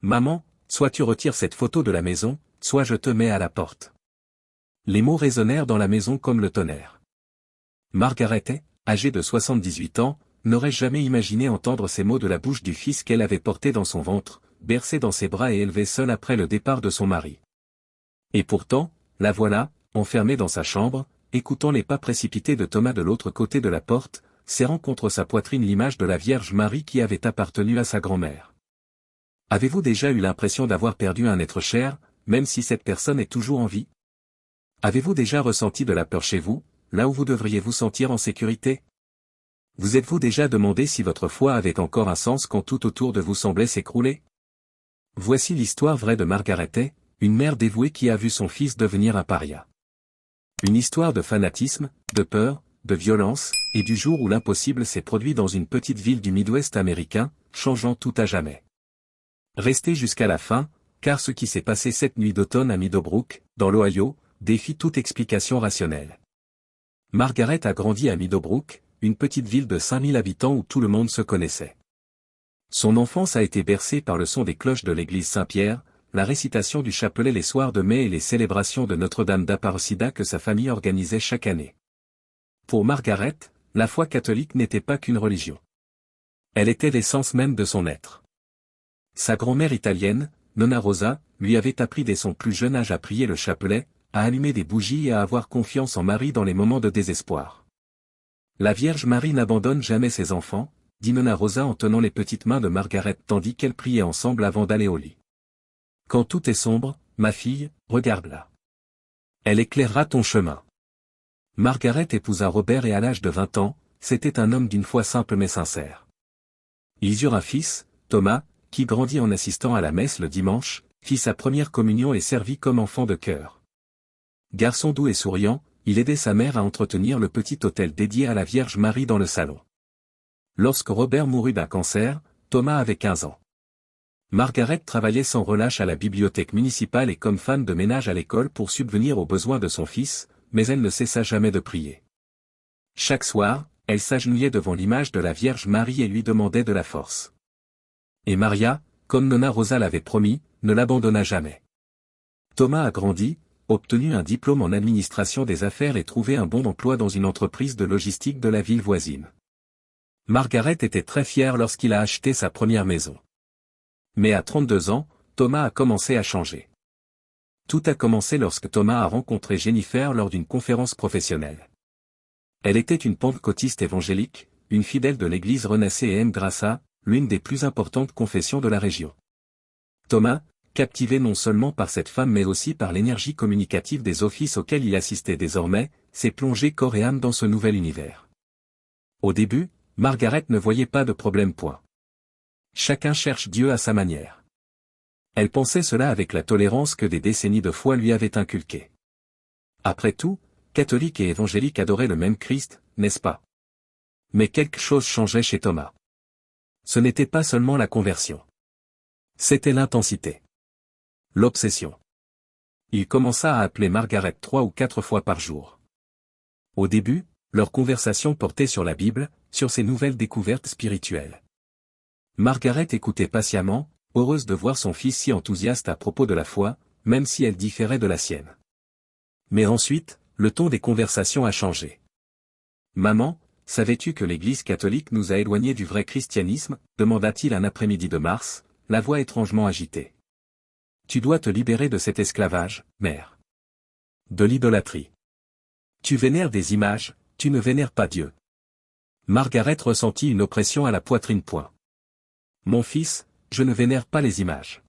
Maman, soit tu retires cette photo de la maison, soit je te mets à la porte. Les mots résonnèrent dans la maison comme le tonnerre. Margaret, âgée de 78 ans, n'aurait jamais imaginé entendre ces mots de la bouche du fils qu'elle avait porté dans son ventre, bercé dans ses bras et élevé seule après le départ de son mari. Et pourtant, la voilà, enfermée dans sa chambre, écoutant les pas précipités de Thomas de l'autre côté de la porte, serrant contre sa poitrine l'image de la Vierge Marie qui avait appartenu à sa grand-mère. Avez-vous déjà eu l'impression d'avoir perdu un être cher, même si cette personne est toujours en vie? Avez-vous déjà ressenti de la peur chez vous, là où vous devriez vous sentir en sécurité? Vous êtes-vous déjà demandé si votre foi avait encore un sens quand tout autour de vous semblait s'écrouler? Voici l'histoire vraie de Margaret, une mère dévouée qui a vu son fils devenir un paria. Une histoire de fanatisme, de peur, de violence, et du jour où l'impossible s'est produit dans une petite ville du Midwest américain, changeant tout à jamais. Restez jusqu'à la fin, car ce qui s'est passé cette nuit d'automne à Meadowbrook, dans l'Ohio, défie toute explication rationnelle. Margaret a grandi à Meadowbrook, une petite ville de 5000 habitants où tout le monde se connaissait. Son enfance a été bercée par le son des cloches de l'église Saint-Pierre, la récitation du chapelet les soirs de mai et les célébrations de Notre-Dame d'Aparecida que sa famille organisait chaque année. Pour Margaret, la foi catholique n'était pas qu'une religion. Elle était l'essence même de son être. Sa grand-mère italienne, Nonna Rosa, lui avait appris dès son plus jeune âge à prier le chapelet, à allumer des bougies et à avoir confiance en Marie dans les moments de désespoir. La Vierge Marie n'abandonne jamais ses enfants, dit Nonna Rosa en tenant les petites mains de Margaret tandis qu'elles priaient ensemble avant d'aller au lit. Quand tout est sombre, ma fille, regarde-la. Elle éclairera ton chemin. Margaret épousa Robert et à l'âge de 20 ans, c'était un homme d'une foi simple mais sincère. Ils eurent un fils, Thomas, qui grandit en assistant à la messe le dimanche, fit sa première communion et servit comme enfant de chœur. Garçon doux et souriant, il aidait sa mère à entretenir le petit autel dédié à la Vierge Marie dans le salon. Lorsque Robert mourut d'un cancer, Thomas avait 15 ans. Margaret travaillait sans relâche à la bibliothèque municipale et comme femme de ménage à l'école pour subvenir aux besoins de son fils, mais elle ne cessa jamais de prier. Chaque soir, elle s'agenouillait devant l'image de la Vierge Marie et lui demandait de la force. Et Maria, comme Nonna Rosa l'avait promis, ne l'abandonna jamais. Thomas a grandi, obtenu un diplôme en administration des affaires et trouvé un bon emploi dans une entreprise de logistique de la ville voisine. Margaret était très fière lorsqu'il a acheté sa première maison. Mais à 32 ans, Thomas a commencé à changer. Tout a commencé lorsque Thomas a rencontré Jennifer lors d'une conférence professionnelle. Elle était une pentecôtiste évangélique, une fidèle de l'église Renaissez et Graça, l'une des plus importantes confessions de la région. Thomas, captivé non seulement par cette femme mais aussi par l'énergie communicative des offices auxquels il assistait désormais, s'est plongé corps et âme dans ce nouvel univers. Au début, Margaret ne voyait pas de problème point. Chacun cherche Dieu à sa manière. Elle pensait cela avec la tolérance que des décennies de foi lui avaient inculquée. Après tout, catholiques et évangéliques adoraient le même Christ, n'est-ce pas? Mais quelque chose changeait chez Thomas. Ce n'était pas seulement la conversion. C'était l'intensité. L'obsession. Il commença à appeler Margaret 3 ou 4 fois par jour. Au début, leur conversation portait sur la Bible, sur ses nouvelles découvertes spirituelles. Margaret écoutait patiemment, heureuse de voir son fils si enthousiaste à propos de la foi, même si elle différait de la sienne. Mais ensuite, le ton des conversations a changé. « Maman, savais-tu que l'Église catholique nous a éloignés du vrai christianisme ?» demanda-t-il un après-midi de mars, la voix étrangement agitée. « Tu dois te libérer de cet esclavage, mère. De l'idolâtrie. Tu vénères des images, tu ne vénères pas Dieu. » Margaret ressentit une oppression à la poitrine. Mon fils, je ne vénère pas les images.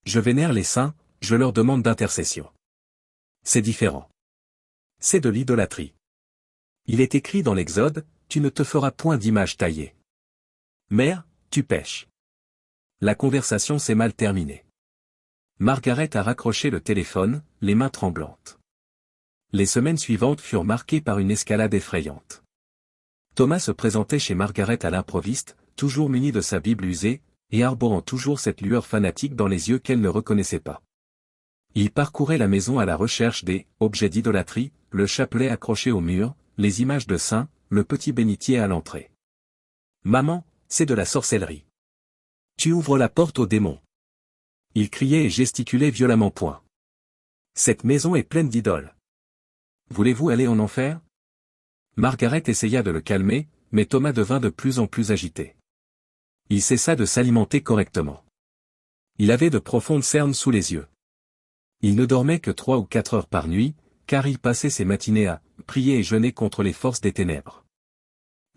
Je vénère les saints, je leur demande d'intercession. C'est différent. C'est de l'idolâtrie. Il est écrit dans l'Exode, tu ne te feras point d'image taillée. Mère, tu pèches. La conversation s'est mal terminée. Margaret a raccroché le téléphone, les mains tremblantes. Les semaines suivantes furent marquées par une escalade effrayante. Thomas se présentait chez Margaret à l'improviste, toujours muni de sa Bible usée, et arborant toujours cette lueur fanatique dans les yeux qu'elle ne reconnaissait pas. Il parcourait la maison à la recherche des objets d'idolâtrie, le chapelet accroché au mur, les images de saints, le petit bénitier à l'entrée. « Maman, c'est de la sorcellerie. Tu ouvres la porte aux démons. Il criait et gesticulait violemment. Point. Cette maison est pleine d'idoles. Voulez-vous aller en enfer? Margaret essaya de le calmer, mais Thomas devint de plus en plus agité. Il cessa de s'alimenter correctement. Il avait de profondes cernes sous les yeux. Il ne dormait que 3 ou 4 heures par nuit, car il passait ses matinées à prier et jeûner contre les forces des ténèbres.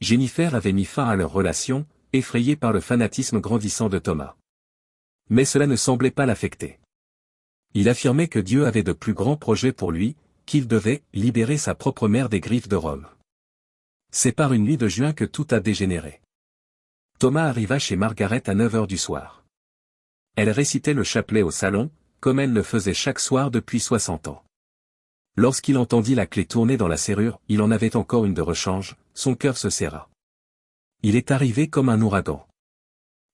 Jennifer avait mis fin à leur relation, effrayée par le fanatisme grandissant de Thomas. Mais cela ne semblait pas l'affecter. Il affirmait que Dieu avait de plus grands projets pour lui, qu'il devait libérer sa propre mère des griffes de Rome. C'est par une nuit de juin que tout a dégénéré. Thomas arriva chez Margaret à 9 heures du soir. Elle récitait le chapelet au salon, comme elle le faisait chaque soir depuis 60 ans. Lorsqu'il entendit la clé tourner dans la serrure, il en avait encore une de rechange, son cœur se serra. Il est arrivé comme un ouragan.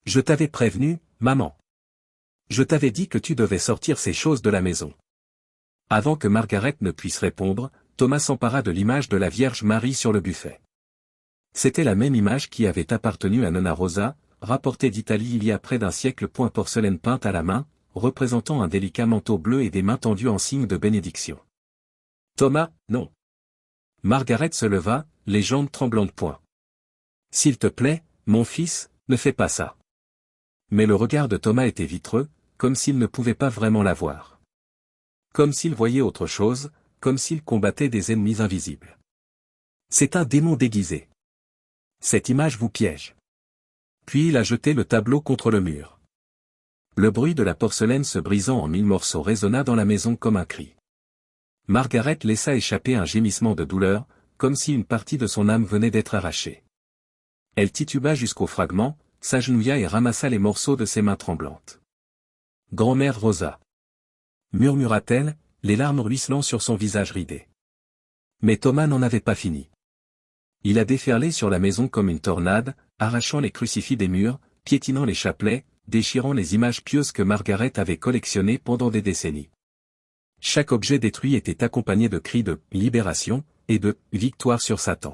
Je t'avais prévenu, maman. Je t'avais dit que tu devais sortir ces choses de la maison. Avant que Margaret ne puisse répondre, Thomas s'empara de l'image de la Vierge Marie sur le buffet. C'était la même image qui avait appartenu à Nonna Rosa, rapportée d'Italie il y a près d'un siècle. Porcelaine peinte à la main, représentant un délicat manteau bleu et des mains tendues en signe de bénédiction. Thomas, non. Margaret se leva, les jambes tremblantes. S'il te plaît, mon fils, ne fais pas ça. Mais le regard de Thomas était vitreux, comme s'il ne pouvait pas vraiment la voir. Comme s'il voyait autre chose, comme s'il combattait des ennemis invisibles. C'est un démon déguisé. Cette image vous piège. Puis il a jeté le tableau contre le mur. Le bruit de la porcelaine se brisant en 1000 morceaux résonna dans la maison comme un cri. Margaret laissa échapper un gémissement de douleur, comme si une partie de son âme venait d'être arrachée. Elle tituba jusqu'au fragment, s'agenouilla et ramassa les morceaux de ses mains tremblantes. Grand-mère Rosa. Murmura-t-elle, les larmes ruisselant sur son visage ridé. Mais Thomas n'en avait pas fini. Il a déferlé sur la maison comme une tornade, arrachant les crucifix des murs, piétinant les chapelets, déchirant les images pieuses que Margaret avait collectionnées pendant des décennies. Chaque objet détruit était accompagné de cris de « libération » et de « victoire sur Satan ».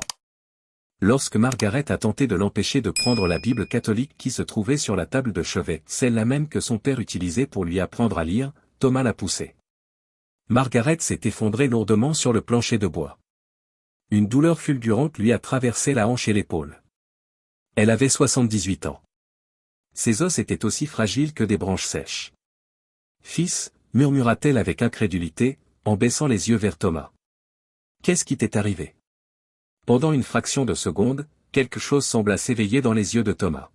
Lorsque Margaret a tenté de l'empêcher de prendre la Bible catholique qui se trouvait sur la table de chevet, celle-là même que son père utilisait pour lui apprendre à lire, Thomas l'a poussée. Margaret s'est effondrée lourdement sur le plancher de bois. Une douleur fulgurante lui a traversé la hanche et l'épaule. Elle avait 78 ans. Ses os étaient aussi fragiles que des branches sèches. « Fils », murmura-t-elle avec incrédulité, en baissant les yeux vers Thomas. « Qu'est-ce qui t'est arrivé ?» Pendant une fraction de seconde, quelque chose sembla s'éveiller dans les yeux de Thomas.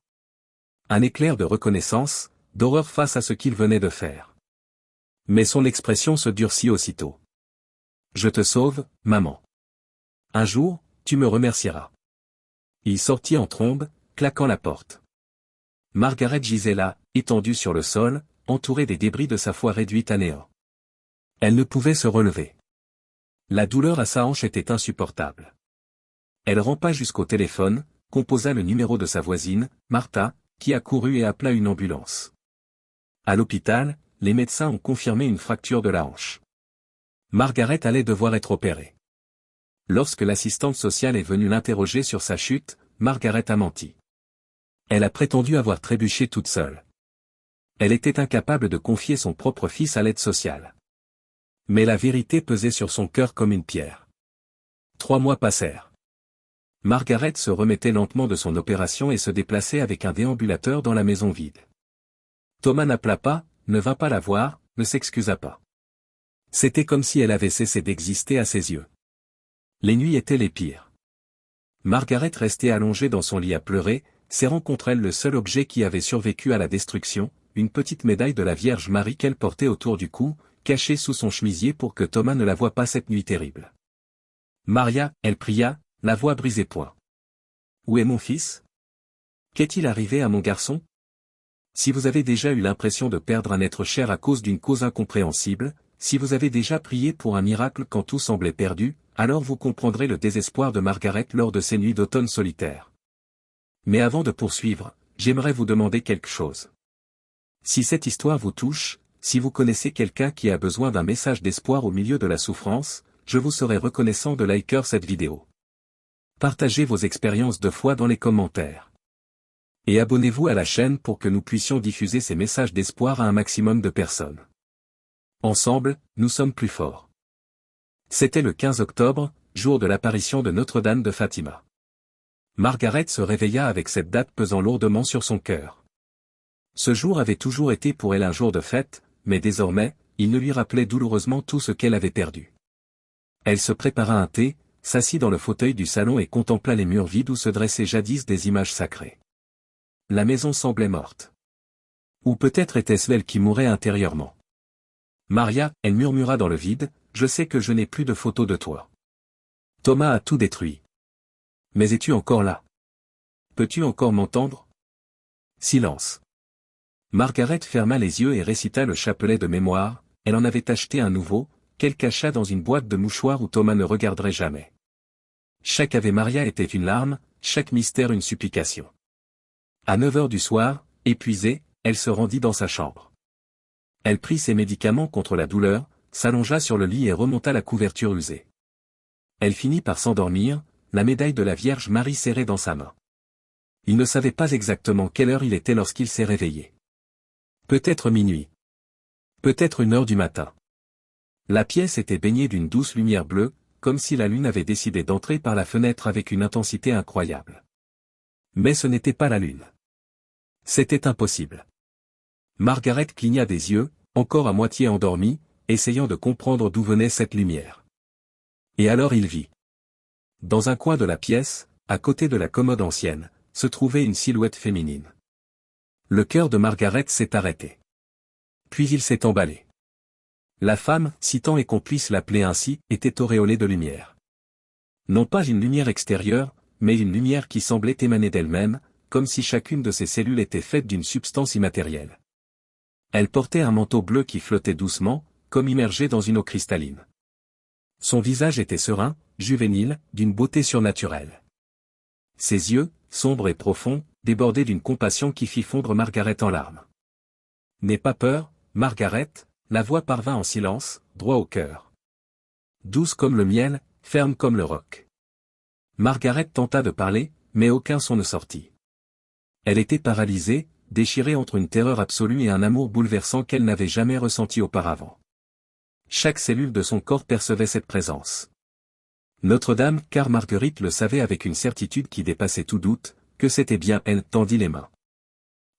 Un éclair de reconnaissance, d'horreur face à ce qu'il venait de faire. Mais son expression se durcit aussitôt. « Je te sauve, maman. Un jour, tu me remercieras. » Il sortit en trombe, claquant la porte. Margaret gisait là, étendue sur le sol, entourée des débris de sa foi réduite à néant. Elle ne pouvait se relever. La douleur à sa hanche était insupportable. Elle rampa jusqu'au téléphone, composa le numéro de sa voisine, Martha, qui accourut et appela une ambulance. À l'hôpital, les médecins ont confirmé une fracture de la hanche. Margaret allait devoir être opérée. Lorsque l'assistante sociale est venue l'interroger sur sa chute, Margaret a menti. Elle a prétendu avoir trébuché toute seule. Elle était incapable de confier son propre fils à l'aide sociale. Mais la vérité pesait sur son cœur comme une pierre. 3 mois passèrent. Margaret se remettait lentement de son opération et se déplaçait avec un déambulateur dans la maison vide. Thomas n'appela pas, ne vint pas la voir, ne s'excusa pas. C'était comme si elle avait cessé d'exister à ses yeux. Les nuits étaient les pires. Margaret restait allongée dans son lit à pleurer, serrant contre elle le seul objet qui avait survécu à la destruction, une petite médaille de la Vierge Marie qu'elle portait autour du cou, cachée sous son chemisier pour que Thomas ne la voie pas cette nuit terrible. Maria, elle pria, la voix brisée. Où est mon fils? Qu'est-il arrivé à mon garçon? Si vous avez déjà eu l'impression de perdre un être cher à cause d'une cause incompréhensible, si vous avez déjà prié pour un miracle quand tout semblait perdu, alors vous comprendrez le désespoir de Margaret lors de ces nuits d'automne solitaires. Mais avant de poursuivre, j'aimerais vous demander quelque chose. Si cette histoire vous touche, si vous connaissez quelqu'un qui a besoin d'un message d'espoir au milieu de la souffrance, je vous serai reconnaissant de liker cette vidéo. Partagez vos expériences de foi dans les commentaires. Et abonnez-vous à la chaîne pour que nous puissions diffuser ces messages d'espoir à un maximum de personnes. Ensemble, nous sommes plus forts. C'était le 15 octobre, jour de l'apparition de Notre-Dame de Fatima. Margaret se réveilla avec cette date pesant lourdement sur son cœur. Ce jour avait toujours été pour elle un jour de fête, mais désormais, il ne lui rappelait douloureusement tout ce qu'elle avait perdu. Elle se prépara un thé, s'assit dans le fauteuil du salon et contempla les murs vides où se dressaient jadis des images sacrées. La maison semblait morte. Ou peut-être était-ce elle qui mourait intérieurement. Maria, elle murmura dans le vide, je sais que je n'ai plus de photos de toi. Thomas a tout détruit. Mais es-tu encore là? Peux-tu encore m'entendre? Silence. Margaret ferma les yeux et récita le chapelet de mémoire, elle en avait acheté un nouveau, qu'elle cacha dans une boîte de mouchoirs où Thomas ne regarderait jamais. Chaque Ave Maria était une larme, chaque mystère une supplication. À 9 heures du soir, épuisée, elle se rendit dans sa chambre. Elle prit ses médicaments contre la douleur, s'allongea sur le lit et remonta la couverture usée. Elle finit par s'endormir, la médaille de la Vierge Marie serrée dans sa main. Il ne savait pas exactement quelle heure il était lorsqu'il s'est réveillé. Peut-être minuit. Peut-être 1 heure du matin. La pièce était baignée d'une douce lumière bleue, comme si la lune avait décidé d'entrer par la fenêtre avec une intensité incroyable. Mais ce n'était pas la lune. C'était impossible. Margaret cligna des yeux, encore à moitié endormie, essayant de comprendre d'où venait cette lumière. Et alors il vit. Dans un coin de la pièce, à côté de la commode ancienne, se trouvait une silhouette féminine. Le cœur de Margaret s'est arrêté. Puis il s'est emballé. La femme, si tant est qu'on puisse l'appeler ainsi, était auréolée de lumière. Non pas une lumière extérieure, mais une lumière qui semblait émaner d'elle-même, comme si chacune de ses cellules était faite d'une substance immatérielle. Elle portait un manteau bleu qui flottait doucement, comme immergé dans une eau cristalline. Son visage était serein, juvénile, d'une beauté surnaturelle. Ses yeux, sombres et profonds, débordaient d'une compassion qui fit fondre Margaret en larmes. « N'aie pas peur, Margaret », la voix parvint en silence, droit au cœur. Douce comme le miel, ferme comme le roc. Margaret tenta de parler, mais aucun son ne sortit. Elle était paralysée, déchirée entre une terreur absolue et un amour bouleversant qu'elle n'avait jamais ressenti auparavant. Chaque cellule de son corps percevait cette présence. Notre-Dame, car Marguerite le savait avec une certitude qui dépassait tout doute, que c'était bien elle, tendit les mains.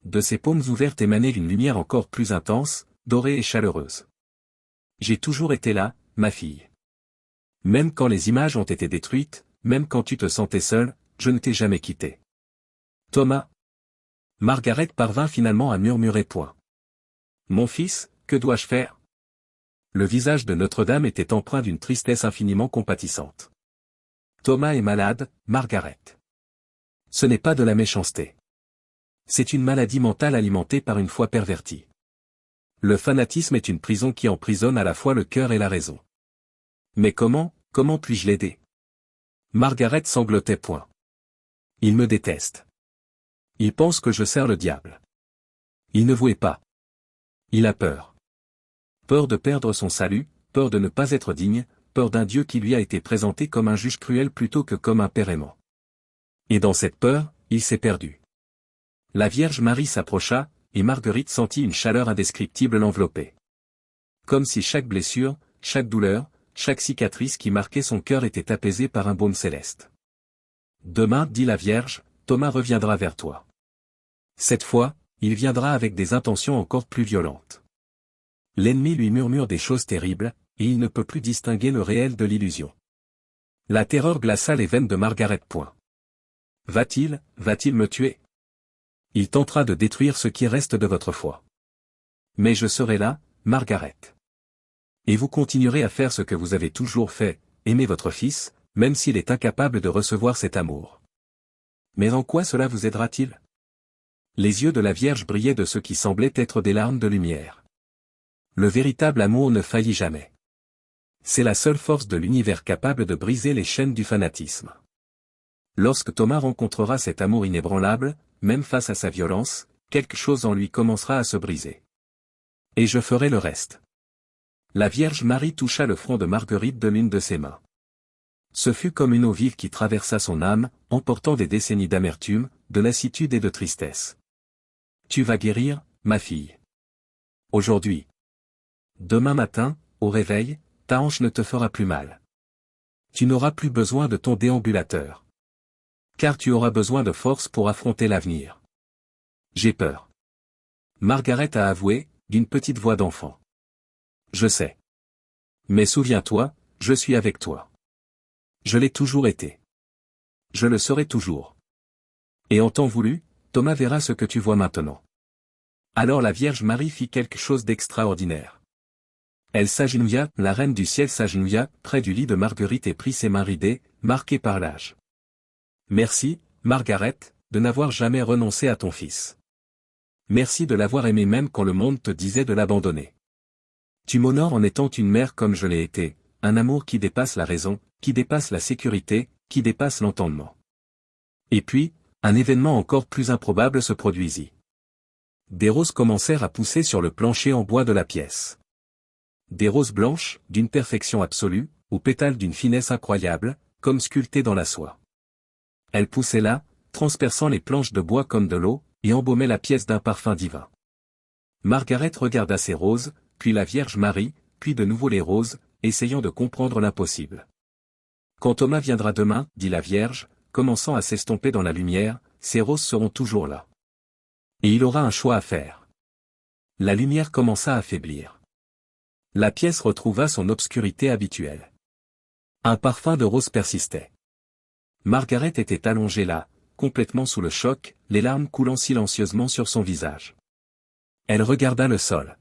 De ses paumes ouvertes émanait une lumière encore plus intense, dorée et chaleureuse. J'ai toujours été là, ma fille. Même quand les images ont été détruites, même quand tu te sentais seule, je ne t'ai jamais quitté. Thomas. Margaret parvint finalement à murmurer point. Mon fils, que dois-je faire? Le visage de Notre-Dame était empreint d'une tristesse infiniment compatissante. Thomas est malade, Margaret. Ce n'est pas de la méchanceté. C'est une maladie mentale alimentée par une foi pervertie. Le fanatisme est une prison qui emprisonne à la fois le cœur et la raison. Mais comment puis-je l'aider? Margaret sanglotait point. Il me déteste. Il pense que je sers le diable. Il ne vouait pas. Il a peur. Peur de perdre son salut, peur de ne pas être digne, peur d'un Dieu qui lui a été présenté comme un juge cruel plutôt que comme un père aimant. Et dans cette peur, il s'est perdu. La Vierge Marie s'approcha, et Marguerite sentit une chaleur indescriptible l'envelopper. Comme si chaque blessure, chaque douleur, chaque cicatrice qui marquait son cœur était apaisée par un baume céleste. Demain, dit la Vierge, Thomas reviendra vers toi. Cette fois, il viendra avec des intentions encore plus violentes. L'ennemi lui murmure des choses terribles, et il ne peut plus distinguer le réel de l'illusion. La terreur glaça les veines de Margaret point. Va-t-il me tuer? Il tentera de détruire ce qui reste de votre foi. Mais je serai là, Margaret. Et vous continuerez à faire ce que vous avez toujours fait, aimer votre fils, même s'il est incapable de recevoir cet amour. Mais en quoi cela vous aidera-t-il? Les yeux de la Vierge brillaient de ce qui semblait être des larmes de lumière. Le véritable amour ne faillit jamais. C'est la seule force de l'univers capable de briser les chaînes du fanatisme. Lorsque Thomas rencontrera cet amour inébranlable, même face à sa violence, quelque chose en lui commencera à se briser. Et je ferai le reste. La Vierge Marie toucha le front de Marguerite de l'une de ses mains. Ce fut comme une eau vive qui traversa son âme, emportant des décennies d'amertume, de lassitude et de tristesse. Tu vas guérir, ma fille. Aujourd'hui. Demain matin, au réveil, ta hanche ne te fera plus mal. Tu n'auras plus besoin de ton déambulateur. Car tu auras besoin de force pour affronter l'avenir. J'ai peur. Margaret a avoué, d'une petite voix d'enfant. Je sais. Mais souviens-toi, je suis avec toi. Je l'ai toujours été. Je le serai toujours. Et en temps voulu, Thomas verra ce que tu vois maintenant. Alors la Vierge Marie fit quelque chose d'extraordinaire. Elle s'agenouilla, la reine du ciel s'agenouilla, près du lit de Marguerite et prit ses mains ridées, marquées par l'âge. Merci, Margaret, de n'avoir jamais renoncé à ton fils. Merci de l'avoir aimé même quand le monde te disait de l'abandonner. Tu m'honores en étant une mère comme je l'ai été, un amour qui dépasse la raison, qui dépasse la sécurité, qui dépasse l'entendement. Et puis, un événement encore plus improbable se produisit. Des roses commencèrent à pousser sur le plancher en bois de la pièce. Des roses blanches, d'une perfection absolue, aux pétales d'une finesse incroyable, comme sculptées dans la soie. Elles poussaient là, transperçant les planches de bois comme de l'eau, et embaumaient la pièce d'un parfum divin. Margaret regarda ces roses, puis la Vierge Marie, puis de nouveau les roses, essayant de comprendre l'impossible. Quand Thomas viendra demain, dit la Vierge, commençant à s'estomper dans la lumière, ces roses seront toujours là. Et il aura un choix à faire. La lumière commença à faiblir. La pièce retrouva son obscurité habituelle. Un parfum de rose persistait. Margaret était allongée là, complètement sous le choc, les larmes coulant silencieusement sur son visage. Elle regarda le sol.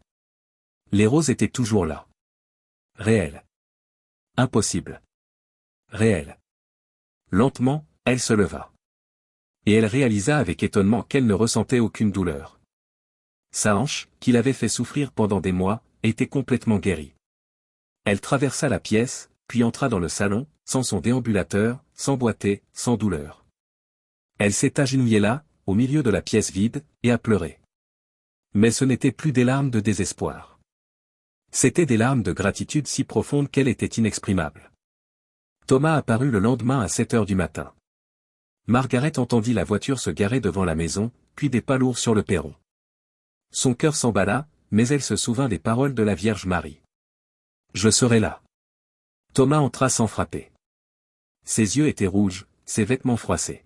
Les roses étaient toujours là. Réelles. Impossible. Réelles. Lentement, elle se leva. Et elle réalisa avec étonnement qu'elle ne ressentait aucune douleur. Sa hanche, qui l'avait fait souffrir pendant des mois, était complètement guérie. Elle traversa la pièce, puis entra dans le salon, sans son déambulateur, sans boiter, sans douleur. Elle s'est agenouillée là, au milieu de la pièce vide, et a pleuré. Mais ce n'était plus des larmes de désespoir. C'étaient des larmes de gratitude si profondes qu'elles étaient inexprimables. Thomas apparut le lendemain à 7 heures du matin. Margaret entendit la voiture se garer devant la maison, puis des pas lourds sur le perron. Son cœur s'emballa, mais elle se souvint des paroles de la Vierge Marie. Je serai là. Thomas entra sans frapper. Ses yeux étaient rouges, ses vêtements froissés.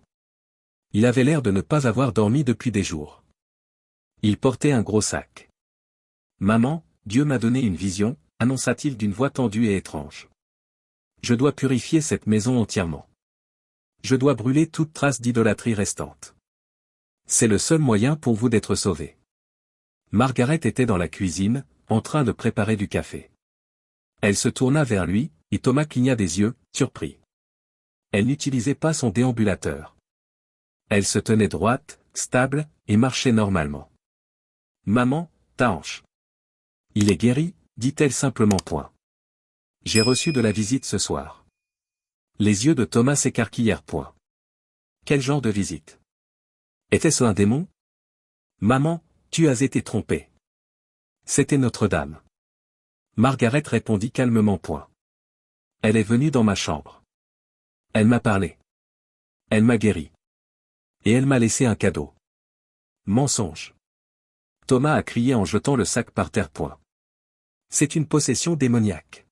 Il avait l'air de ne pas avoir dormi depuis des jours. Il portait un gros sac. Maman, Dieu m'a donné une vision, annonça-t-il d'une voix tendue et étrange. Je dois purifier cette maison entièrement. Je dois brûler toute trace d'idolâtrie restante. C'est le seul moyen pour vous d'être sauvés. Margaret était dans la cuisine, en train de préparer du café. Elle se tourna vers lui, et Thomas cligna des yeux, surpris. Elle n'utilisait pas son déambulateur. Elle se tenait droite, stable, et marchait normalement. Maman, ta hanche. Il est guéri, dit-elle simplement point. J'ai reçu de la visite ce soir. Les yeux de Thomas s'écarquillèrent point. Quel genre de visite? Était-ce un démon? Maman, tu as été trompée. C'était Notre-Dame. Margaret répondit calmement point. Elle est venue dans ma chambre. Elle m'a parlé. Elle m'a guéri. Et elle m'a laissé un cadeau. Mensonge. Thomas a crié en jetant le sac par terre point. C'est une possession démoniaque.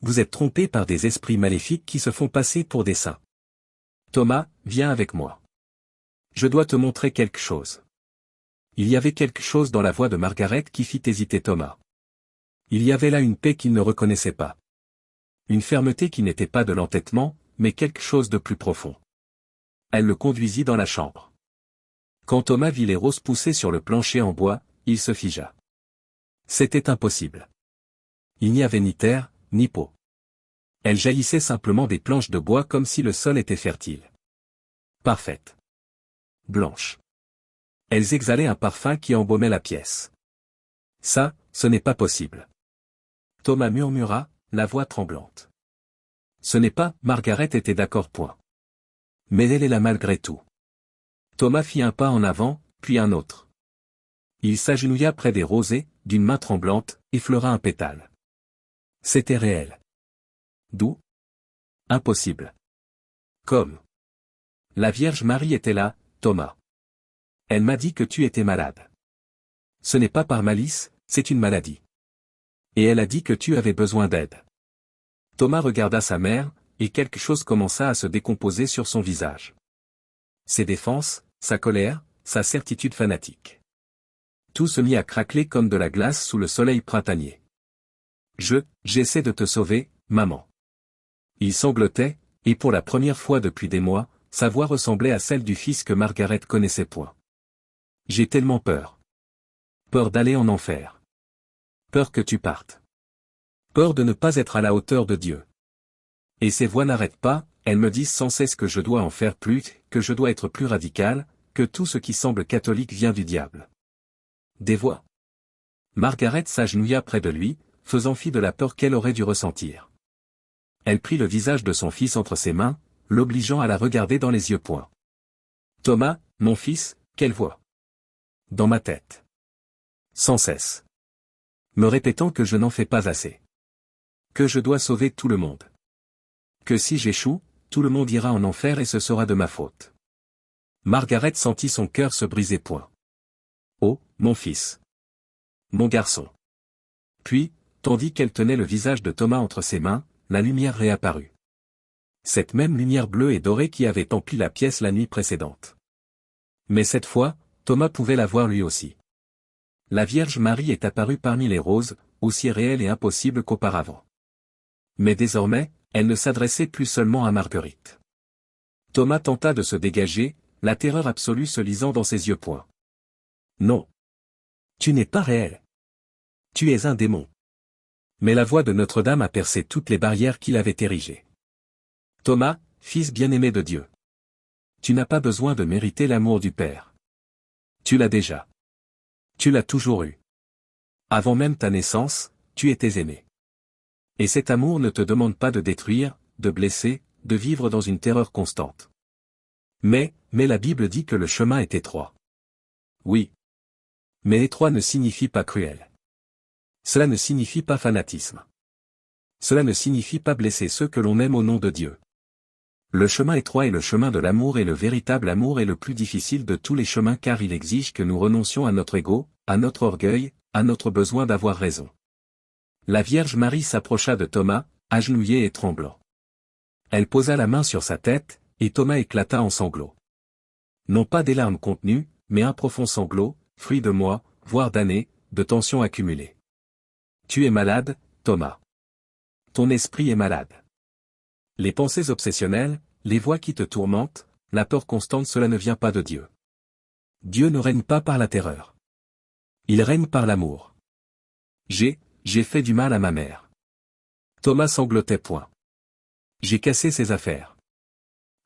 Vous êtes trompé par des esprits maléfiques qui se font passer pour des saints. Thomas, viens avec moi. Je dois te montrer quelque chose. Il y avait quelque chose dans la voix de Margaret qui fit hésiter Thomas. Il y avait là une paix qu'il ne reconnaissait pas. Une fermeté qui n'était pas de l'entêtement, mais quelque chose de plus profond. Elle le conduisit dans la chambre. Quand Thomas vit les roses pousser sur le plancher en bois, il se figea. C'était impossible. Il n'y avait ni terre, ni peau. Elles jaillissaient simplement des planches de bois comme si le sol était fertile. Parfaite. Blanche. Elles exhalaient un parfum qui embaumait la pièce. Ça, ce n'est pas possible. Thomas murmura, la voix tremblante. Ce n'est pas, Margaret était d'accord point. Mais elle est là malgré tout. Thomas fit un pas en avant, puis un autre. Il s'agenouilla près des rosées, d'une main tremblante, effleura un pétale. C'était réel. D'où? Impossible. Comme. La Vierge Marie était là, Thomas. Elle m'a dit que tu étais malade. Ce n'est pas par malice, c'est une maladie. Et elle a dit que tu avais besoin d'aide. Thomas regarda sa mère, et quelque chose commença à se décomposer sur son visage. Ses défenses, sa colère, sa certitude fanatique. Tout se mit à craqueler comme de la glace sous le soleil printanier. J'essaie de te sauver, maman. Il sanglotait, et pour la première fois depuis des mois, sa voix ressemblait à celle du fils que Margaret connaissait point. J'ai tellement peur. Peur d'aller en enfer. Peur que tu partes. Peur de ne pas être à la hauteur de Dieu. Et ces voix n'arrêtent pas, elles me disent sans cesse que je dois en faire plus, que je dois être plus radical, que tout ce qui semble catholique vient du diable. Des voix. Margaret s'agenouilla près de lui, faisant fi de la peur qu'elle aurait dû ressentir. Elle prit le visage de son fils entre ses mains, l'obligeant à la regarder dans les yeux point. Thomas, mon fils, quelle voix. Dans ma tête. Sans cesse. Me répétant que je n'en fais pas assez. Que je dois sauver tout le monde. Que si j'échoue, tout le monde ira en enfer et ce sera de ma faute. Margaret sentit son cœur se briser point. Oh, mon fils. Mon garçon. Puis, tandis qu'elle tenait le visage de Thomas entre ses mains, la lumière réapparut. Cette même lumière bleue et dorée qui avait empli la pièce la nuit précédente. Mais cette fois, Thomas pouvait la voir lui aussi. La Vierge Marie est apparue parmi les roses, aussi réelle et impossible qu'auparavant. Mais désormais, elle ne s'adressait plus seulement à Marguerite. Thomas tenta de se dégager, la terreur absolue se lisant dans ses yeux point. Non. Tu n'es pas réel. Tu es un démon. Mais la voix de Notre-Dame a percé toutes les barrières qu'il avait érigées. Thomas, fils bien-aimé de Dieu. Tu n'as pas besoin de mériter l'amour du Père. Tu l'as déjà. Tu l'as toujours eu. Avant même ta naissance, tu étais aimé. Et cet amour ne te demande pas de détruire, de blesser, de vivre dans une terreur constante. Mais la Bible dit que le chemin est étroit. Oui. Mais étroit ne signifie pas cruel. Cela ne signifie pas fanatisme. Cela ne signifie pas blesser ceux que l'on aime au nom de Dieu. Le chemin étroit est le chemin de l'amour et le véritable amour est le plus difficile de tous les chemins car il exige que nous renoncions à notre ego, à notre orgueil, à notre besoin d'avoir raison. La Vierge Marie s'approcha de Thomas, agenouillé et tremblant. Elle posa la main sur sa tête, et Thomas éclata en sanglots. Non pas des larmes contenues, mais un profond sanglot, fruit de mois, voire d'années, de tensions accumulées. Tu es malade, Thomas. Ton esprit est malade. Les pensées obsessionnelles, les voix qui te tourmentent, la peur constante cela ne vient pas de Dieu. Dieu ne règne pas par la terreur. Il règne par l'amour. J'ai fait du mal à ma mère. Thomas sanglotait point. J'ai cassé ses affaires.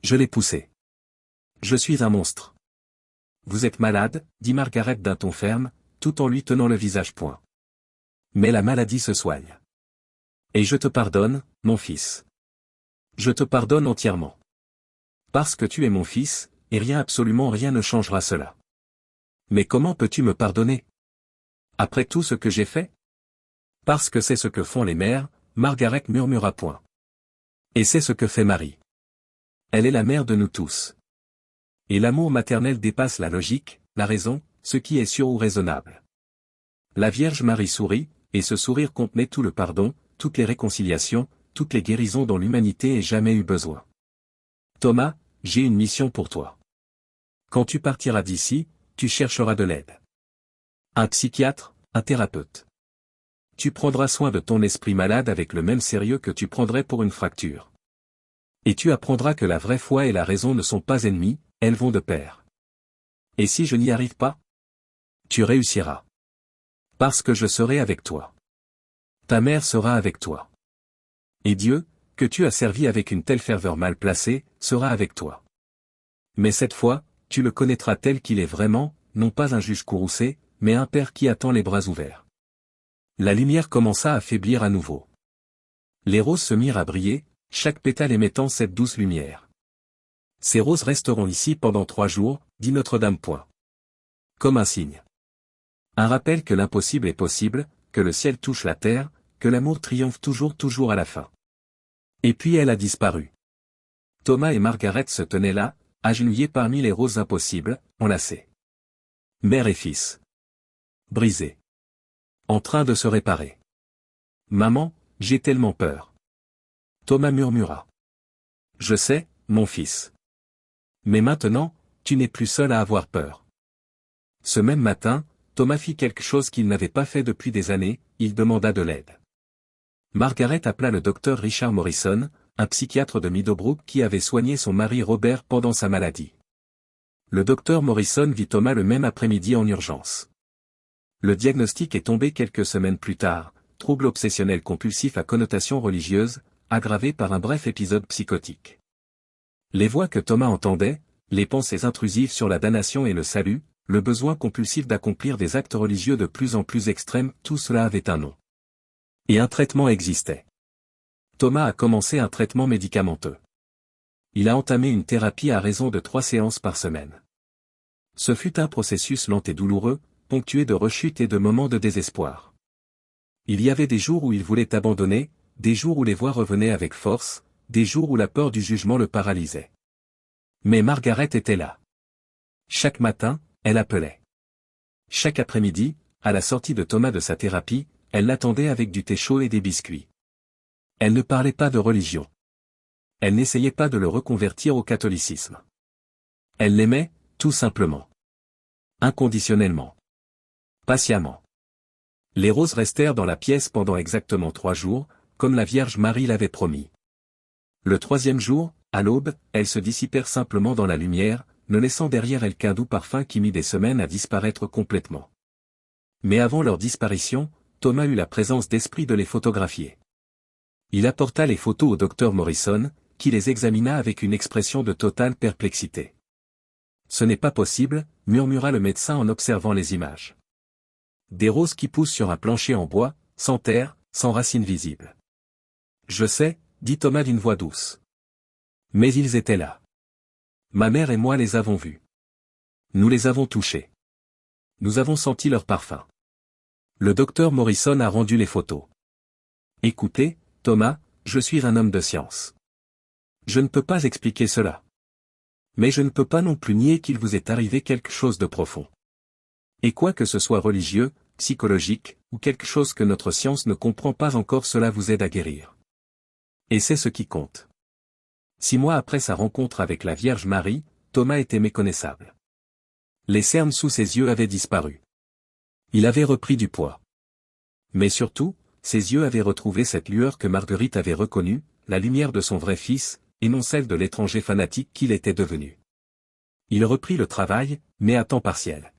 Je l'ai poussé. Je suis un monstre. Vous êtes malade, dit Margaret d'un ton ferme, tout en lui tenant le visage point. Mais la maladie se soigne. Et je te pardonne, mon fils. Je te pardonne entièrement. Parce que tu es mon fils, et rien absolument rien ne changera cela. Mais comment peux-tu me pardonner? Après tout ce que j'ai fait? Parce que c'est ce que font les mères, Margaret murmura point. Et c'est ce que fait Marie. Elle est la mère de nous tous. Et l'amour maternel dépasse la logique, la raison, ce qui est sûr ou raisonnable. La Vierge Marie sourit, et ce sourire contenait tout le pardon, toutes les réconciliations, toutes les guérisons dont l'humanité ait jamais eu besoin. Thomas, j'ai une mission pour toi. Quand tu partiras d'ici, tu chercheras de l'aide. Un psychiatre, un thérapeute. Tu prendras soin de ton esprit malade avec le même sérieux que tu prendrais pour une fracture. Et tu apprendras que la vraie foi et la raison ne sont pas ennemies, elles vont de pair. Et si je n'y arrive pas? Tu réussiras. Parce que je serai avec toi. Ta mère sera avec toi. Et Dieu, que tu as servi avec une telle ferveur mal placée, sera avec toi. Mais cette fois, tu le connaîtras tel qu'il est vraiment, non pas un juge courroucé, mais un père qui attend les bras ouverts. La lumière commença à faiblir à nouveau. Les roses se mirent à briller, chaque pétale émettant cette douce lumière. Ces roses resteront ici pendant 3 jours, dit Notre-Dame point. Comme un signe. Un rappel que l'impossible est possible, que le ciel touche la terre, que l'amour triomphe toujours à la fin. Et puis elle a disparu. Thomas et Margaret se tenaient là, agenouillés parmi les roses impossibles, enlacés. Mère et fils. Brisés. En train de se réparer. Maman, j'ai tellement peur. Thomas murmura. Je sais, mon fils. Mais maintenant, tu n'es plus seul à avoir peur. Ce même matin, Thomas fit quelque chose qu'il n'avait pas fait depuis des années, il demanda de l'aide. Margaret appela le docteur Richard Morrison, un psychiatre de Meadowbrook qui avait soigné son mari Robert pendant sa maladie. Le docteur Morrison vit Thomas le même après-midi en urgence. Le diagnostic est tombé quelques semaines plus tard, trouble obsessionnel compulsif à connotation religieuse, aggravé par un bref épisode psychotique. Les voix que Thomas entendait, les pensées intrusives sur la damnation et le salut, le besoin compulsif d'accomplir des actes religieux de plus en plus extrêmes, tout cela avait un nom. Et un traitement existait. Thomas a commencé un traitement médicamenteux. Il a entamé une thérapie à raison de 3 séances par semaine. Ce fut un processus lent et douloureux, ponctué de rechutes et de moments de désespoir. Il y avait des jours où il voulait abandonner, des jours où les voix revenaient avec force, des jours où la peur du jugement le paralysait. Mais Margaret était là. Chaque matin, elle appelait. Chaque après-midi, à la sortie de Thomas de sa thérapie, elle l'attendait avec du thé chaud et des biscuits. Elle ne parlait pas de religion. Elle n'essayait pas de le reconvertir au catholicisme. Elle l'aimait, tout simplement. Inconditionnellement. Patiemment. Les roses restèrent dans la pièce pendant exactement 3 jours, comme la Vierge Marie l'avait promis. Le 3e jour, à l'aube, elles se dissipèrent simplement dans la lumière, ne laissant derrière elles qu'un doux parfum qui mit des semaines à disparaître complètement. Mais avant leur disparition, Thomas eut la présence d'esprit de les photographier. Il apporta les photos au docteur Morrison, qui les examina avec une expression de totale perplexité. « Ce n'est pas possible », murmura le médecin en observant les images. Des roses qui poussent sur un plancher en bois, sans terre, sans racines visibles. « Je sais », dit Thomas d'une voix douce. Mais ils étaient là. Ma mère et moi les avons vus. Nous les avons touchés. Nous avons senti leur parfum. Le docteur Morrison a rendu les photos. Écoutez, Thomas, je suis un homme de science. Je ne peux pas expliquer cela. Mais je ne peux pas non plus nier qu'il vous est arrivé quelque chose de profond. Et quoi que ce soit religieux, psychologique, ou quelque chose que notre science ne comprend pas encore, cela vous aide à guérir. Et c'est ce qui compte. 6 mois après sa rencontre avec la Vierge Marie, Thomas était méconnaissable. Les cernes sous ses yeux avaient disparu. Il avait repris du poids. Mais surtout, ses yeux avaient retrouvé cette lueur que Marguerite avait reconnue, la lumière de son vrai fils, et non celle de l'étranger fanatique qu'il était devenu. Il reprit le travail, mais à temps partiel.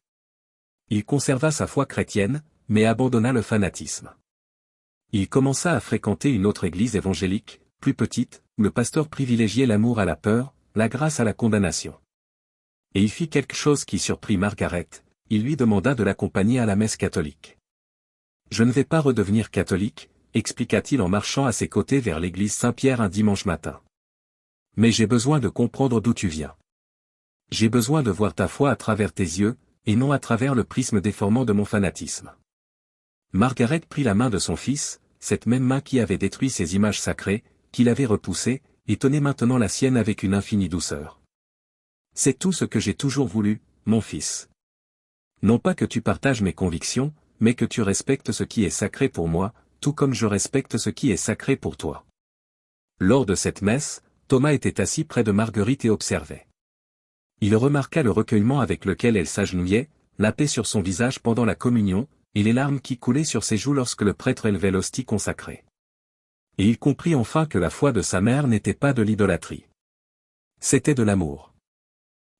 Il conserva sa foi chrétienne, mais abandonna le fanatisme. Il commença à fréquenter une autre église évangélique, plus petite, où le pasteur privilégiait l'amour à la peur, la grâce à la condamnation. Et il fit quelque chose qui surprit Margaret, il lui demanda de l'accompagner à la messe catholique. « Je ne vais pas redevenir catholique », expliqua-t-il en marchant à ses côtés vers l'église Saint-Pierre un dimanche matin. « Mais j'ai besoin de comprendre d'où tu viens. J'ai besoin de voir ta foi à travers tes yeux, et non à travers le prisme déformant de mon fanatisme. » Margaret prit la main de son fils, cette même main qui avait détruit ses images sacrées, qu'il avait repoussées, et tenait maintenant la sienne avec une infinie douceur. « C'est tout ce que j'ai toujours voulu, mon fils. Non pas que tu partages mes convictions, mais que tu respectes ce qui est sacré pour moi, tout comme je respecte ce qui est sacré pour toi. » Lors de cette messe, Thomas était assis près de Marguerite et observait. Il remarqua le recueillement avec lequel elle s'agenouillait, la paix sur son visage pendant la communion, et les larmes qui coulaient sur ses joues lorsque le prêtre élevait l'hostie consacrée. Et il comprit enfin que la foi de sa mère n'était pas de l'idolâtrie. C'était de l'amour.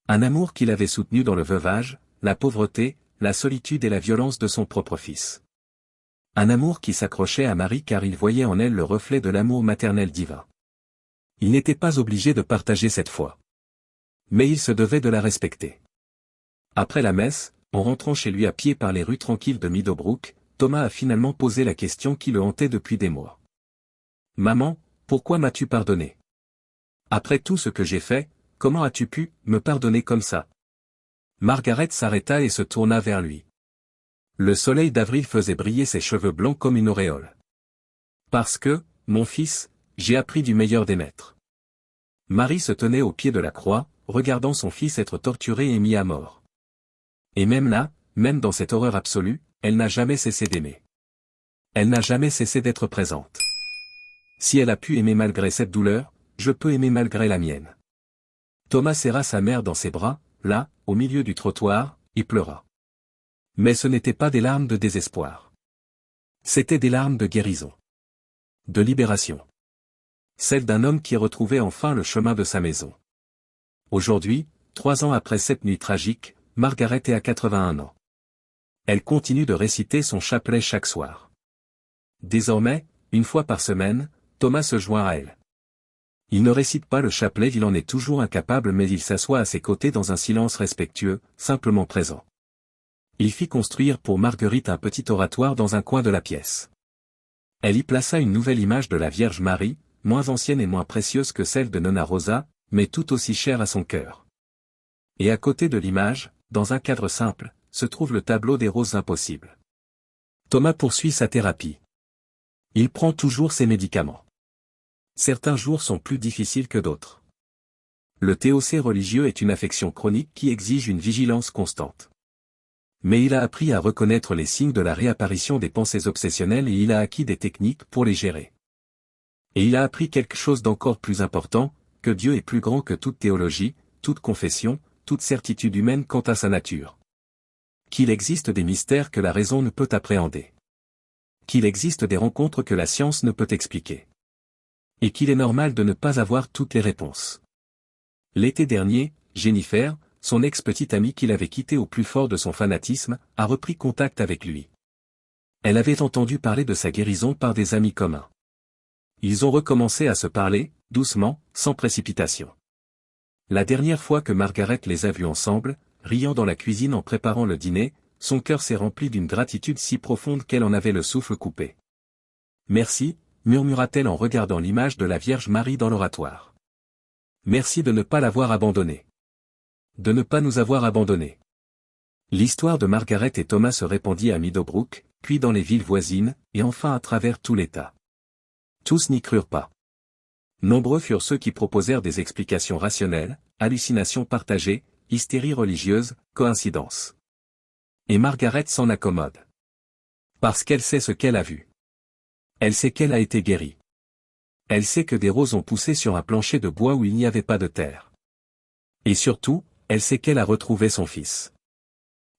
Un amour qu'il avait soutenu dans le veuvage, la pauvreté, la solitude et la violence de son propre fils. Un amour qui s'accrochait à Marie car il voyait en elle le reflet de l'amour maternel divin. Il n'était pas obligé de partager cette foi. Mais il se devait de la respecter. Après la messe, en rentrant chez lui à pied par les rues tranquilles de Meadowbrook, Thomas a finalement posé la question qui le hantait depuis des mois. « Maman, pourquoi m'as-tu pardonné? Après tout ce que j'ai fait, comment as-tu pu me pardonner comme ça ?» Margaret s'arrêta et se tourna vers lui. Le soleil d'avril faisait briller ses cheveux blancs comme une auréole. « Parce que, mon fils, j'ai appris du meilleur des maîtres. Marie se tenait au pied de la croix, regardant son fils être torturé et mis à mort. Et même là, même dans cette horreur absolue, elle n'a jamais cessé d'aimer. Elle n'a jamais cessé d'être présente. Si elle a pu aimer malgré cette douleur, je peux aimer malgré la mienne. Thomas serra sa mère dans ses bras, là, au milieu du trottoir, et pleura. Mais ce n'étaient pas des larmes de désespoir. C'étaient des larmes de guérison. De libération. Celle d'un homme qui retrouvait enfin le chemin de sa maison. Aujourd'hui, 3 ans après cette nuit tragique, Margaret est à 81 ans. Elle continue de réciter son chapelet chaque soir. Désormais, une fois par semaine, Thomas se joint à elle. Il ne récite pas le chapelet, il en est toujours incapable, mais il s'assoit à ses côtés dans un silence respectueux, simplement présent. Il fit construire pour Marguerite un petit oratoire dans un coin de la pièce. Elle y plaça une nouvelle image de la Vierge Marie, moins ancienne et moins précieuse que celle de Nonna Rosa, mais tout aussi chère à son cœur. Et à côté de l'image, dans un cadre simple, se trouve le tableau des roses impossibles. Thomas poursuit sa thérapie. Il prend toujours ses médicaments. Certains jours sont plus difficiles que d'autres. Le TOC religieux est une affection chronique qui exige une vigilance constante. Mais il a appris à reconnaître les signes de la réapparition des pensées obsessionnelles et il a acquis des techniques pour les gérer. Et il a appris quelque chose d'encore plus important, que Dieu est plus grand que toute théologie, toute confession, toute certitude humaine quant à sa nature. Qu'il existe des mystères que la raison ne peut appréhender. Qu'il existe des rencontres que la science ne peut expliquer. Et qu'il est normal de ne pas avoir toutes les réponses. L'été dernier, Jennifer, son ex-petite amie qu'il avait quittée au plus fort de son fanatisme, a repris contact avec lui. Elle avait entendu parler de sa guérison par des amis communs. Ils ont recommencé à se parler, doucement, sans précipitation. La dernière fois que Margaret les a vus ensemble, riant dans la cuisine en préparant le dîner, son cœur s'est rempli d'une gratitude si profonde qu'elle en avait le souffle coupé. « Merci », murmura-t-elle en regardant l'image de la Vierge Marie dans l'oratoire. « Merci de ne pas l'avoir abandonnée. De ne pas nous avoir abandonnés. » L'histoire de Margaret et Thomas se répandit à Meadowbrook, puis dans les villes voisines, et enfin à travers tout l'État. Tous n'y crurent pas. Nombreux furent ceux qui proposèrent des explications rationnelles, hallucinations partagées, hystérie religieuse, coïncidence. Et Margaret s'en accommode. Parce qu'elle sait ce qu'elle a vu. Elle sait qu'elle a été guérie. Elle sait que des roses ont poussé sur un plancher de bois où il n'y avait pas de terre. Et surtout, elle sait qu'elle a retrouvé son fils.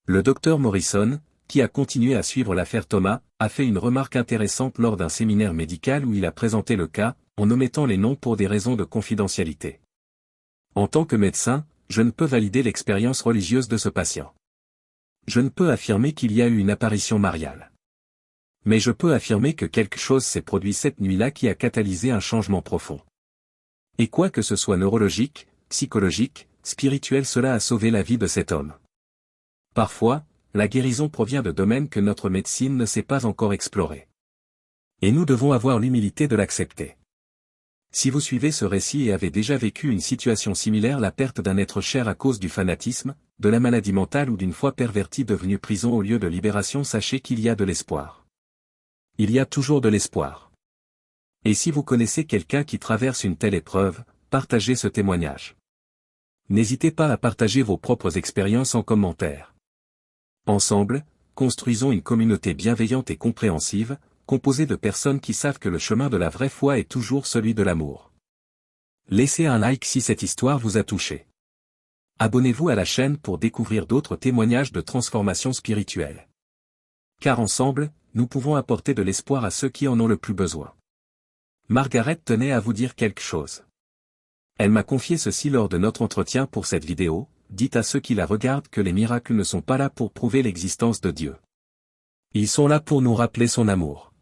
Le docteur Morrison, qui a continué à suivre l'affaire Thomas, a fait une remarque intéressante lors d'un séminaire médical où il a présenté le cas, en omettant les noms pour des raisons de confidentialité. En tant que médecin, je ne peux valider l'expérience religieuse de ce patient. Je ne peux affirmer qu'il y a eu une apparition mariale. Mais je peux affirmer que quelque chose s'est produit cette nuit-là qui a catalysé un changement profond. Et quoi que ce soit neurologique, psychologique, spirituel, cela a sauvé la vie de cet homme. Parfois, la guérison provient de domaines que notre médecine ne sait pas encore explorer. Et nous devons avoir l'humilité de l'accepter. Si vous suivez ce récit et avez déjà vécu une situation similaire, la perte d'un être cher à cause du fanatisme, de la maladie mentale ou d'une foi pervertie devenue prison au lieu de libération, sachez qu'il y a de l'espoir. Il y a toujours de l'espoir. Et si vous connaissez quelqu'un qui traverse une telle épreuve, partagez ce témoignage. N'hésitez pas à partager vos propres expériences en commentaire. Ensemble, construisons une communauté bienveillante et compréhensive, composée de personnes qui savent que le chemin de la vraie foi est toujours celui de l'amour. Laissez un like si cette histoire vous a touché. Abonnez-vous à la chaîne pour découvrir d'autres témoignages de transformation spirituelle. Car ensemble, nous pouvons apporter de l'espoir à ceux qui en ont le plus besoin. Margaret tenait à vous dire quelque chose. Elle m'a confié ceci lors de notre entretien pour cette vidéo: dites à ceux qui la regardent que les miracles ne sont pas là pour prouver l'existence de Dieu. Ils sont là pour nous rappeler son amour.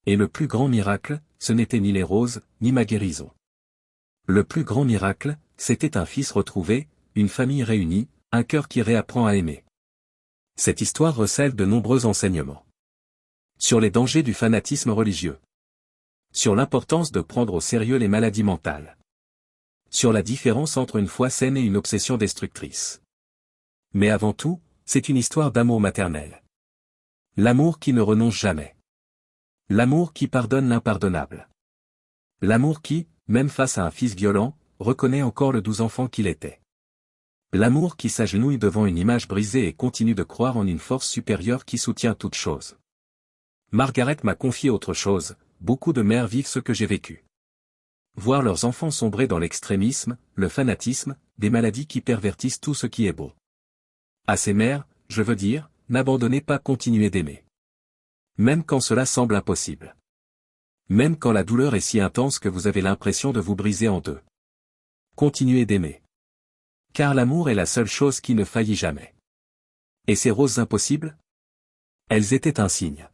Et le plus grand miracle, ce n'était ni les roses, ni ma guérison. Le plus grand miracle, c'était un fils retrouvé, une famille réunie, un cœur qui réapprend à aimer. Cette histoire recèle de nombreux enseignements. Sur les dangers du fanatisme religieux. Sur l'importance de prendre au sérieux les maladies mentales. Sur la différence entre une foi saine et une obsession destructrice. Mais avant tout, c'est une histoire d'amour maternel. L'amour qui ne renonce jamais. L'amour qui pardonne l'impardonnable. L'amour qui, même face à un fils violent, reconnaît encore le doux enfant qu'il était. L'amour qui s'agenouille devant une image brisée et continue de croire en une force supérieure qui soutient toute chose. Margaret m'a confié autre chose, beaucoup de mères vivent ce que j'ai vécu. Voir leurs enfants sombrer dans l'extrémisme, le fanatisme, des maladies qui pervertissent tout ce qui est beau. À ces mères, je veux dire, n'abandonnez pas, continuez d'aimer. Même quand cela semble impossible. Même quand la douleur est si intense que vous avez l'impression de vous briser en deux. Continuez d'aimer. Car l'amour est la seule chose qui ne faillit jamais. Et ces roses impossibles? Elles étaient un signe.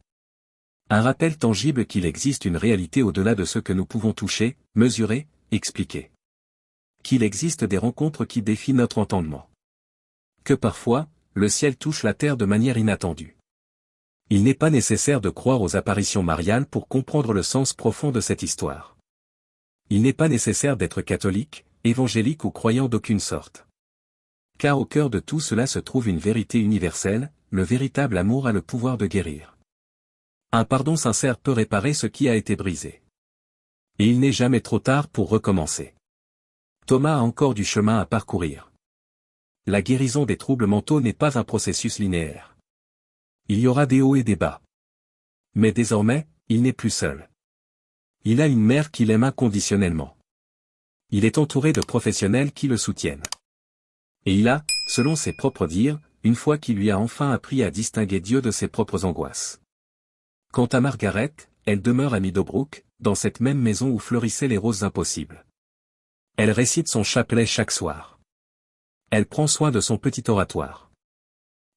Un rappel tangible qu'il existe une réalité au-delà de ce que nous pouvons toucher, mesurer, expliquer. Qu'il existe des rencontres qui défient notre entendement. Que parfois, le ciel touche la terre de manière inattendue. Il n'est pas nécessaire de croire aux apparitions mariales pour comprendre le sens profond de cette histoire. Il n'est pas nécessaire d'être catholique, évangélique ou croyant d'aucune sorte. Car au cœur de tout cela se trouve une vérité universelle, le véritable amour a le pouvoir de guérir. Un pardon sincère peut réparer ce qui a été brisé. Et il n'est jamais trop tard pour recommencer. Thomas a encore du chemin à parcourir. La guérison des troubles mentaux n'est pas un processus linéaire. Il y aura des hauts et des bas. Mais désormais, il n'est plus seul. Il a une mère qui l'aime inconditionnellement. Il est entouré de professionnels qui le soutiennent. Et il a, selon ses propres dires, une foi qui lui a enfin appris à distinguer Dieu de ses propres angoisses. Quant à Margaret, elle demeure à Meadowbrook, dans cette même maison où fleurissaient les roses impossibles. Elle récite son chapelet chaque soir. Elle prend soin de son petit oratoire.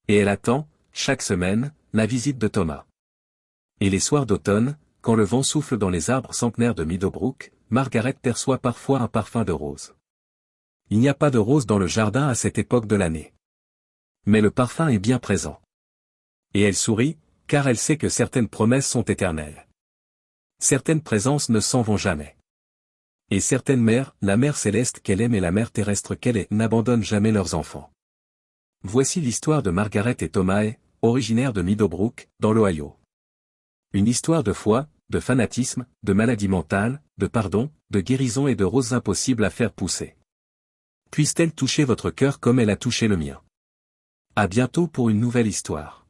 Et elle attend, chaque semaine, la visite de Thomas. Et les soirs d'automne, quand le vent souffle dans les arbres centenaires de Meadowbrook, Margaret perçoit parfois un parfum de rose. Il n'y a pas de rose dans le jardin à cette époque de l'année. Mais le parfum est bien présent. Et elle sourit, car elle sait que certaines promesses sont éternelles. Certaines présences ne s'en vont jamais. Et certaines mères, la mère céleste qu'elle aime et la mère terrestre qu'elle est, n'abandonnent jamais leurs enfants. Voici l'histoire de Margaret et Thomas, originaires de Meadowbrook, dans l'Ohio. Une histoire de foi, de fanatisme, de maladie mentale, de pardon, de guérison et de roses impossibles à faire pousser. Puisse-t-elle toucher votre cœur comme elle a touché le mien. À bientôt pour une nouvelle histoire.